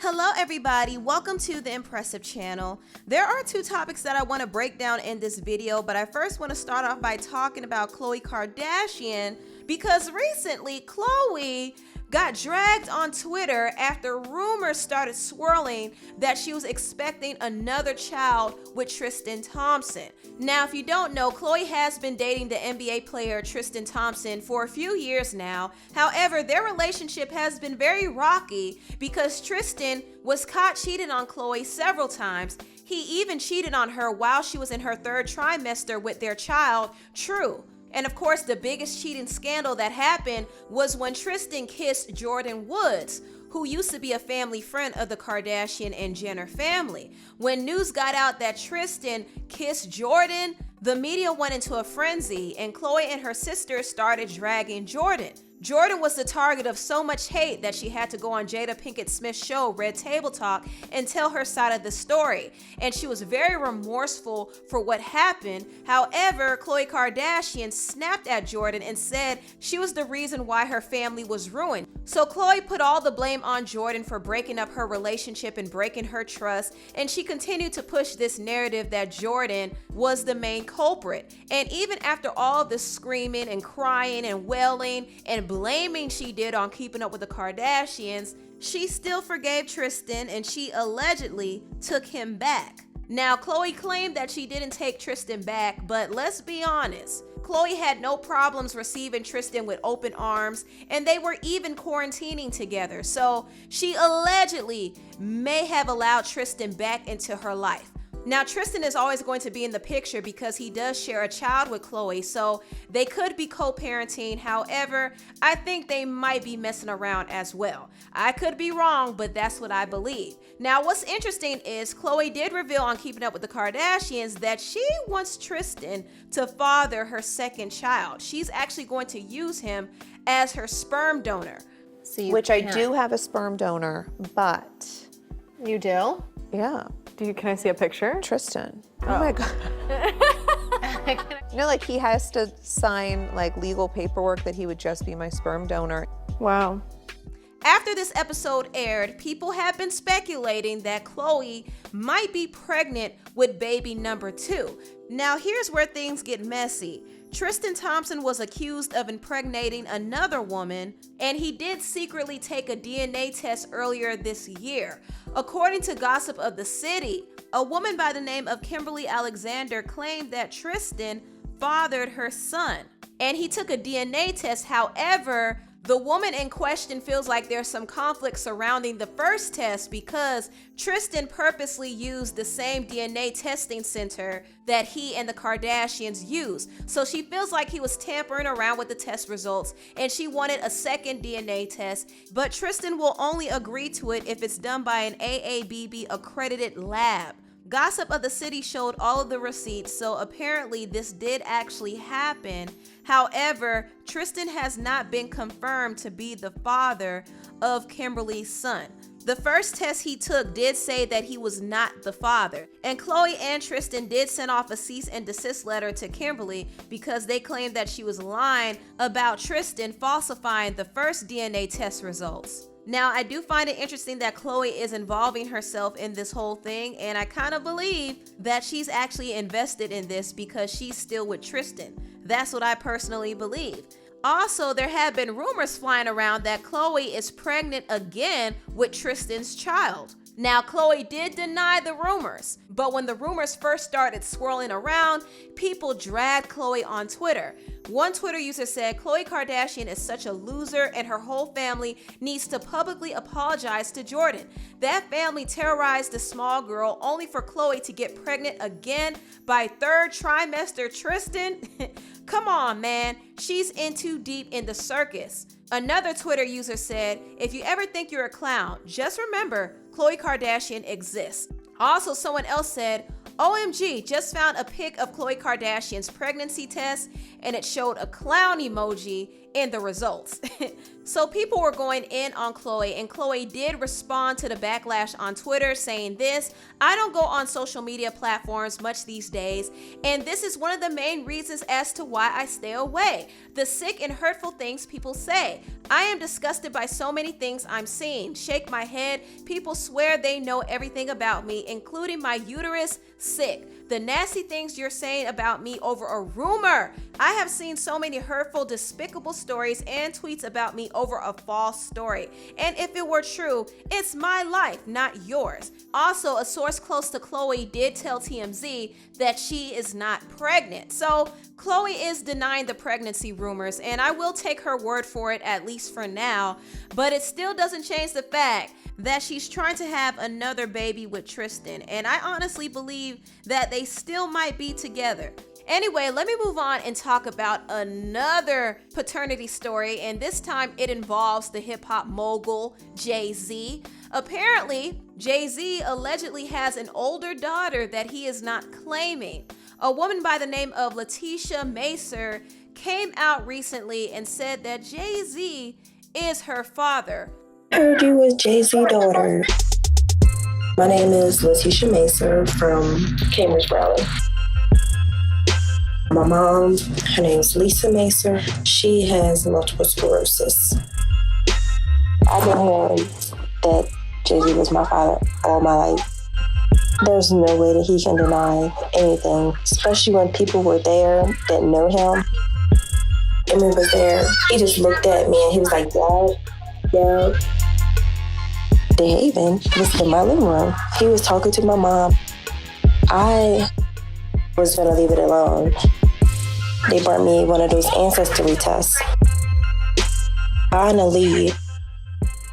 Hello everybody, welcome to the Empressive channel. There are two topics that I want to break down in this video, but I first want to start off by talking about Khloe Kardashian because recently Khloe got dragged on Twitter after rumors started swirling that she was expecting another child with Tristan Thompson. Now, if you don't know, Khloe has been dating the NBA player Tristan Thompson for a few years now. However, their relationship has been very rocky because Tristan was caught cheating on Khloe several times. He even cheated on her while she was in her third trimester with their child, True. And of course, the biggest cheating scandal that happened was when Tristan kissed Jordyn Woods, who used to be a family friend of the Kardashian and Jenner family. When news got out that Tristan kissed Jordyn, the media went into a frenzy and Khloe and her sister started dragging Jordyn. Jordyn was the target of so much hate that she had to go on Jada Pinkett Smith's show, Red Table Talk, and tell her side of the story. And she was very remorseful for what happened. However, Khloe Kardashian snapped at Jordyn and said she was the reason why her family was ruined. So Khloe put all the blame on Jordyn for breaking up her relationship and breaking her trust. And she continued to push this narrative that Jordyn was the main culprit. And even after all this screaming and crying and wailing and blaming she did on Keeping Up with the Kardashians, she still forgave Tristan and she allegedly took him back. Now, Khloe claimed that she didn't take Tristan back, but let's be honest. Khloe had no problems receiving Tristan with open arms, and they were even quarantining together. So she allegedly may have allowed Tristan back into her life. Now, Tristan is always going to be in the picture because he does share a child with Khloe, so they could be co-parenting. However, I think they might be messing around as well. I could be wrong, but that's what I believe. Now, what's interesting is Khloe did reveal on Keeping Up with the Kardashians that she wants Tristan to father her second child. She's actually going to use him as her sperm donor. Which I do have a sperm donor, but... You do? Yeah. Can I see a picture? Tristan. Oh my God. You know, like he has to sign like legal paperwork that he would just be my sperm donor. Wow. After this episode aired, people have been speculating that Khloe might be pregnant with baby number 2. Now, here's where things get messy. Tristan Thompson was accused of impregnating another woman, and he did secretly take a DNA test earlier this year. According to Gossip of the City, a woman by the name of Kimberly Alexander claimed that Tristan fathered her son, and he took a DNA test. However, the woman in question feels like there's some conflict surrounding the first test because Tristan purposely used the same DNA testing center that he and the Kardashians use. So she feels like he was tampering around with the test results and she wanted a second DNA test, but Tristan will only agree to it if it's done by an AABB accredited lab. Gossip of the City showed all of the receipts, so apparently this did actually happen. However, Tristan has not been confirmed to be the father of Kimberly's son. The first test he took did say that he was not the father. And Khloe and Tristan did send off a cease and desist letter to Kimberly because they claimed that she was lying about Tristan falsifying the first DNA test results. Now, I do find it interesting that Khloe is involving herself in this whole thing, and I kind of believe that she's actually invested in this because she's still with Tristan. That's what I personally believe. Also, there have been rumors flying around that Khloe is pregnant again with Tristan's child. Now, Khloe did deny the rumors, but when the rumors first started swirling around, people dragged Khloe on Twitter. One Twitter user said, "Khloe Kardashian is such a loser and her whole family needs to publicly apologize to Jordyn. That family terrorized the small girl only for Khloe to get pregnant again by third trimester Tristan." Come on, man. She's in too deep in the circus. Another Twitter user said, "If you ever think you're a clown, just remember Khloe Kardashian exists." Also, someone else said, "OMG, just found a pic of Khloe Kardashian's pregnancy test and it showed a clown emoji in the results. So people were going in on Khloe, and Khloe did respond to the backlash on Twitter saying this: "I don't go on social media platforms much these days, and this is one of the main reasons as to why I stay away. The sick and hurtful things people say. I am disgusted by so many things I'm seeing. Shake my head. People swear they know everything about me, including my uterus. Sick. The nasty things you're saying about me over a rumor. I have seen so many hurtful, despicable stories and tweets about me over a false story. And if it were true, it's my life, not yours." Also, a source close to Khloe did tell TMZ that she is not pregnant. So Khloe is denying the pregnancy rumors, and I will take her word for it, at least for now, but it still doesn't change the fact that she's trying to have another baby with Tristan, and I honestly believe that they still might be together. Anyway, let me move on and talk about another paternity story, and this time it involves the hip-hop mogul Jay-Z. Apparently, Jay-Z allegedly has an older daughter that he is not claiming. A woman by the name of Letitia Macer came out recently and said that Jay-Z is her father. I heard you was Jay-Z's daughter. My name is Letitia Macer from Cambridge, Maryland. My mom, her name is Lisa Macer. She has multiple sclerosis. I've been hearing that Jay-Z was my father all my life. There's no way that he can deny anything, especially when people were there that know him. Emma was there. He just looked at me and he was like, "Dad, Dad." David was in my living room. He was talking to my mom. I was gonna leave it alone. They brought me one of those ancestry tests. Finally,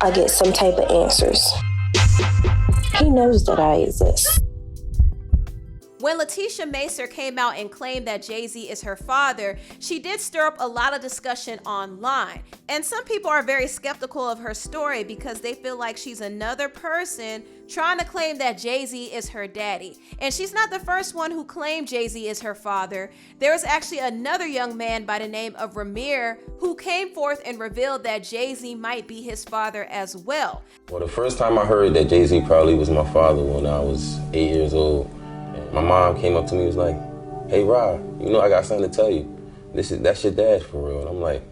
I get some type of answers. He knows that I exist. When Letitia Macer came out and claimed that Jay-Z is her father, she did stir up a lot of discussion online. And some people are very skeptical of her story because they feel like she's another person trying to claim that Jay-Z is her daddy. And she's not the first one who claimed Jay-Z is her father. There was actually another young man by the name of Ramir who came forth and revealed that Jay-Z might be his father as well. Well, the first time I heard that Jay-Z probably was my father when I was 8 years old. My mom came up to me and was like, "Hey, Rob, you know I got something to tell you. That's your dad for real." And I'm like,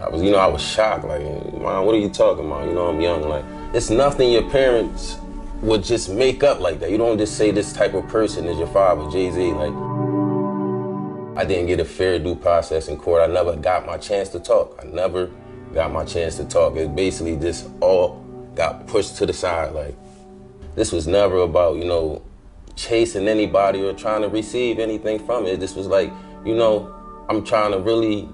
I was shocked. Like, "Mom, what are you talking about? You know, I'm young." Like, it's nothing your parents would just make up like that. You don't just say this type of person is your father, Jay-Z. Like, I didn't get a fair due process in court. I never got my chance to talk. It basically just all got pushed to the side. Like, this was never about, chasing anybody or trying to receive anything from it. This was like, I'm trying to really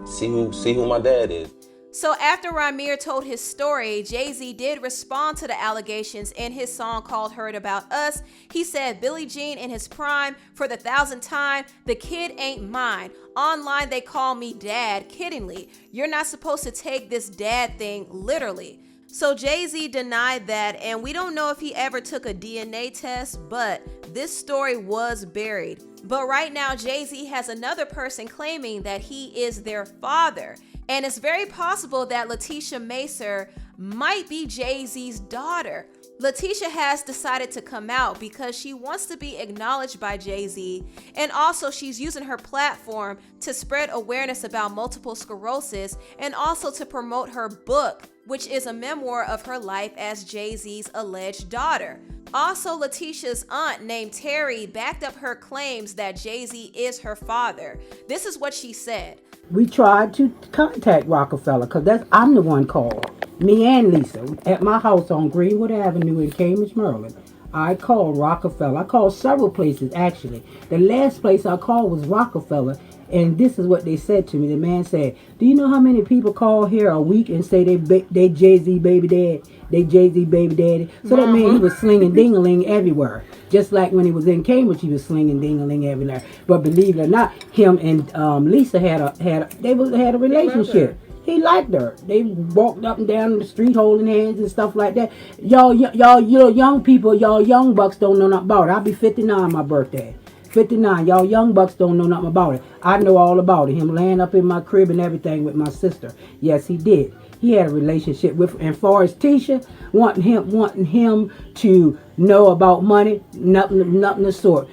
see who my dad is. So after Ramir told his story, Jay-Z did respond to the allegations in his song called Heard About Us. He said, "Billie Jean in his prime, for the 1,000th time, the kid ain't mine. Online they call me dad, kiddingly. You're not supposed to take this dad thing literally." So Jay-Z denied that, and we don't know if he ever took a DNA test, but this story was buried. But right now, Jay-Z has another person claiming that he is their father. And it's very possible that Letitia Macer might be Jay-Z's daughter. Letitia has decided to come out because she wants to be acknowledged by Jay-Z, and also she's using her platform to spread awareness about multiple sclerosis and also to promote her book, which is a memoir of her life as Jay-Z's alleged daughter. Also, Letitia's aunt named Terry backed up her claims that Jay-Z is her father. This is what she said. "We tried to contact Rockefeller because I'm the one called. Me and Lisa at my house on Greenwood Avenue in Cambridge, Maryland. I called Rockefeller. I called several places actually. The last place I called was Rockefeller, and this is what they said to me. The man said, "Do you know how many people call here a week and say they Jay-Z baby dad? They Jay-Z baby daddy?" So that meant he was slinging ding-a-ling everywhere. Just like when he was in Cambridge, he was slinging ding-a-ling everywhere. But believe it or not, him and Lisa had a relationship. He liked her. They walked up and down the street holding hands and stuff like that. Y'all young people, y'all young bucks don't know nothing about it. I'll be 59 my birthday. 59. Y'all young bucks don't know nothing about it. I know all about it. Him laying up in my crib and everything with my sister. Yes, he did. He had a relationship with, and far as Tisha, wanting him to know about money, nothing of the sort.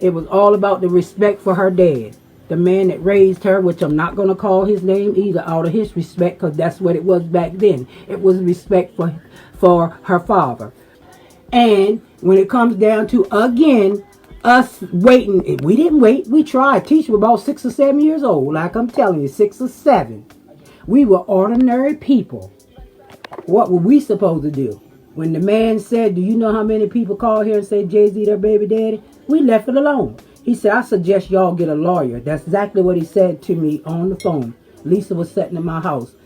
It was all about the respect for her dad, the man that raised her, which I'm not going to call his name either, out of his respect, because that's what it was back then. It was respect for her father. And when it comes down to, again, us waiting, we didn't wait. We tried. Tisha was about 6 or 7 years old, like I'm telling you, 6 or 7. We were ordinary people. What were we supposed to do? When the man said, do you know how many people call here and say Jay-Z their baby daddy? We left it alone. He said, I suggest y'all get a lawyer. That's exactly what he said to me on the phone. Lisa was sitting in my house.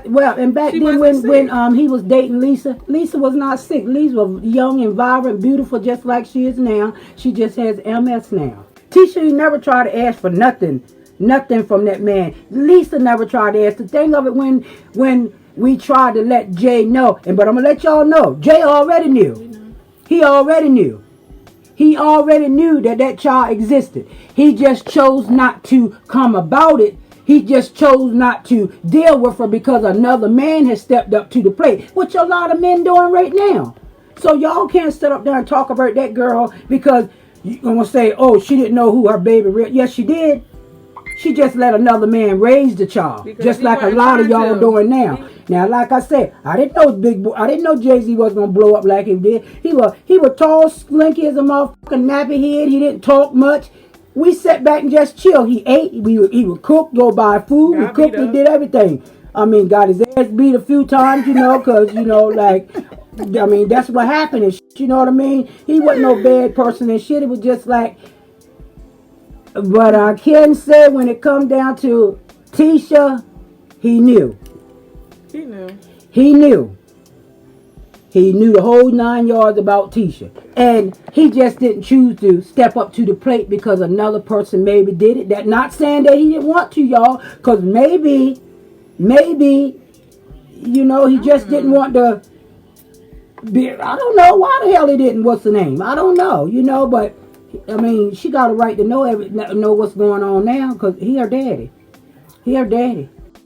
Well, and back then when he was dating Lisa, Lisa was not sick. Lisa was young and vibrant, beautiful, just like she is now. She just has MS now. Tisha never tried to ask for nothing from that man. Lisa never tried to ask. The thing of it, when we tried to let Jay know, but I'm going to let y'all know, Jay already knew. He already knew. He already knew that child existed. He just chose not to come about it. He just chose not to deal with her because another man has stepped up to the plate, which a lot of men doing right now. So y'all can't sit up there and talk about that girl because you're going to say, oh, she didn't know who her baby was. Yes, she did. She just let another man raise the child, because just like a lot of y'all doing now. Now, like I said, I didn't know Jay-Z was gonna blow up like he did. He was tall, slinky as a motherfucking nappy head. He didn't talk much. We sat back and just chill. He ate. He would cook, go buy food. We cooked. We did everything. I mean, got his ass beat a few times, because that's what happened. And shit, you know what I mean? He wasn't no bad person and shit. It was just like. But I can say when it come down to Tisha, he knew. He knew the whole 9 yards about Tisha. And he just didn't choose to step up to the plate because another person maybe did it. That not saying that he didn't want to, y'all. Because maybe, he just didn't want to be, I don't know why the hell he didn't. What's the name? I don't know, but I mean, she got a right to know what's going on now because he her daddy.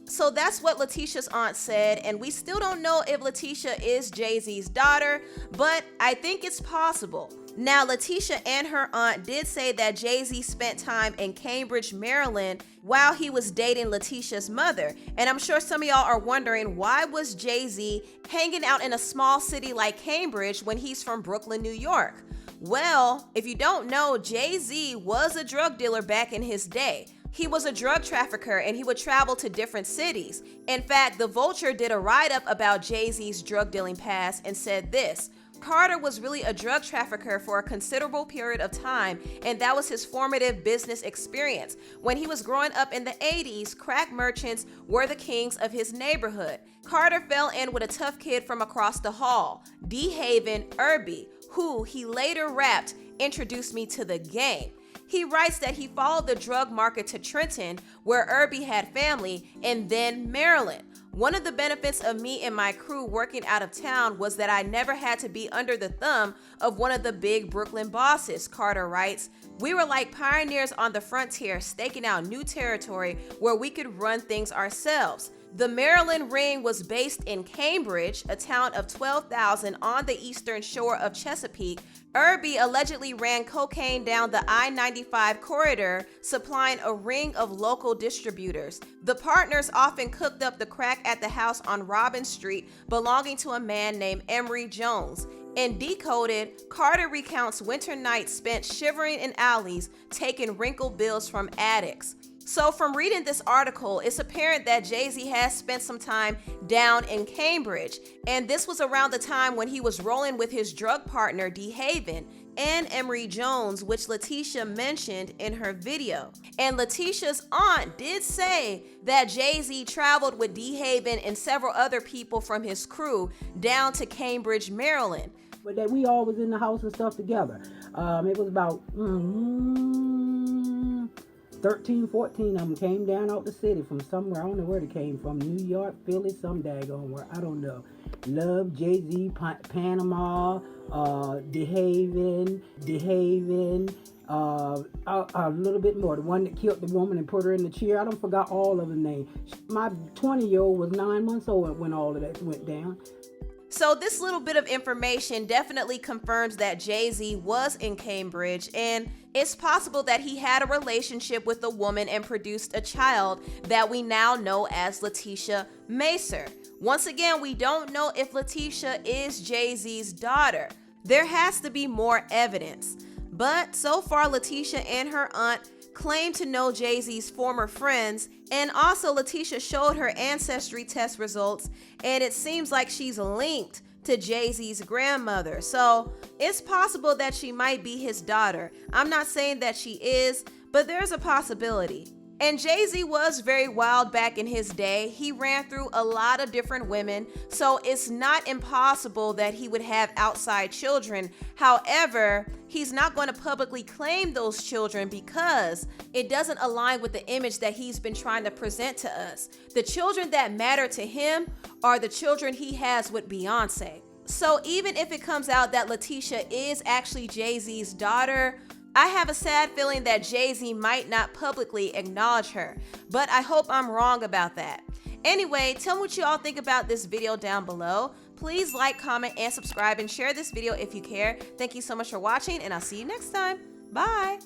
So that's what Letitia's aunt said, and we still don't know if Letitia is Jay-Z's daughter, but I think it's possible. Now, Letitia and her aunt did say that Jay-Z spent time in Cambridge, Maryland while he was dating Letitia's mother. And I'm sure some of y'all are wondering, why was Jay-Z hanging out in a small city like Cambridge when he's from Brooklyn, New York? Well, if you don't know, Jay-Z was a drug dealer back in his day. He was a drug trafficker and he would travel to different cities. In fact, The Vulture did a write-up about Jay-Z's drug dealing past and said this: Carter was really a drug trafficker for a considerable period of time, and that was his formative business experience. When he was growing up in the 80s, crack merchants were the kings of his neighborhood. Carter fell in with a tough kid from across the hall, D-Haven Irby, who he later rapped, "Introduced me to the game." He writes that he followed the drug market to Trenton, where Irby had family, and then Maryland. One of the benefits of me and my crew working out of town was that I never had to be under the thumb of one of the big Brooklyn bosses, Carter writes. We were like pioneers on the frontier, staking out new territory where we could run things ourselves. The Maryland Ring was based in Cambridge, a town of 12,000 on the eastern shore of Chesapeake. Irby allegedly ran cocaine down the I-95 corridor, supplying a ring of local distributors. The partners often cooked up the crack at the house on Robin Street, belonging to a man named Emory Jones. In Decoded, Carter recounts winter nights spent shivering in alleys, taking wrinkled bills from addicts. So from reading this article, it's apparent that Jay-Z has spent some time down in Cambridge. And this was around the time when he was rolling with his drug partner, D-Haven, and Emory Jones, which Letitia mentioned in her video. And Letitia's aunt did say that Jay-Z traveled with D-Haven and several other people from his crew down to Cambridge, Maryland. But that we all was in the house and stuff together. It was about 13, 14 of them came down out the city from somewhere. I don't know where they came from. New York, Philly, some daggone where. I don't know. Love, Jay-Z, Panama, Behaving, a little bit more. The one that killed the woman and put her in the chair. I don't forgot all of the names. My 20-year-old was 9 months old when all of that went down. So this little bit of information definitely confirms that Jay-Z was in Cambridge, and it's possible that he had a relationship with a woman and produced a child that we now know as Letitia Macer. Once again, we don't know if Letitia is Jay-Z's daughter. There has to be more evidence. But so far, Letitia and her aunt claim to know Jay-Z's former friends, and also Letitia showed her ancestry test results, and it seems like she's linked to Jay-Z's grandmother. So it's possible that she might be his daughter. I'm not saying that she is, but there's a possibility. And Jay-Z was very wild back in his day. He ran through a lot of different women, so it's not impossible that he would have outside children. However, he's not going to publicly claim those children because it doesn't align with the image that he's been trying to present to us. The children that matter to him are the children he has with Beyonce. So even if it comes out that Letitia is actually Jay-Z's daughter, I have a sad feeling that Jay-Z might not publicly acknowledge her, but I hope I'm wrong about that. Anyway, tell me what you all think about this video down below. Please like, comment, and subscribe, and share this video if you care. Thank you so much for watching, and I'll see you next time. Bye.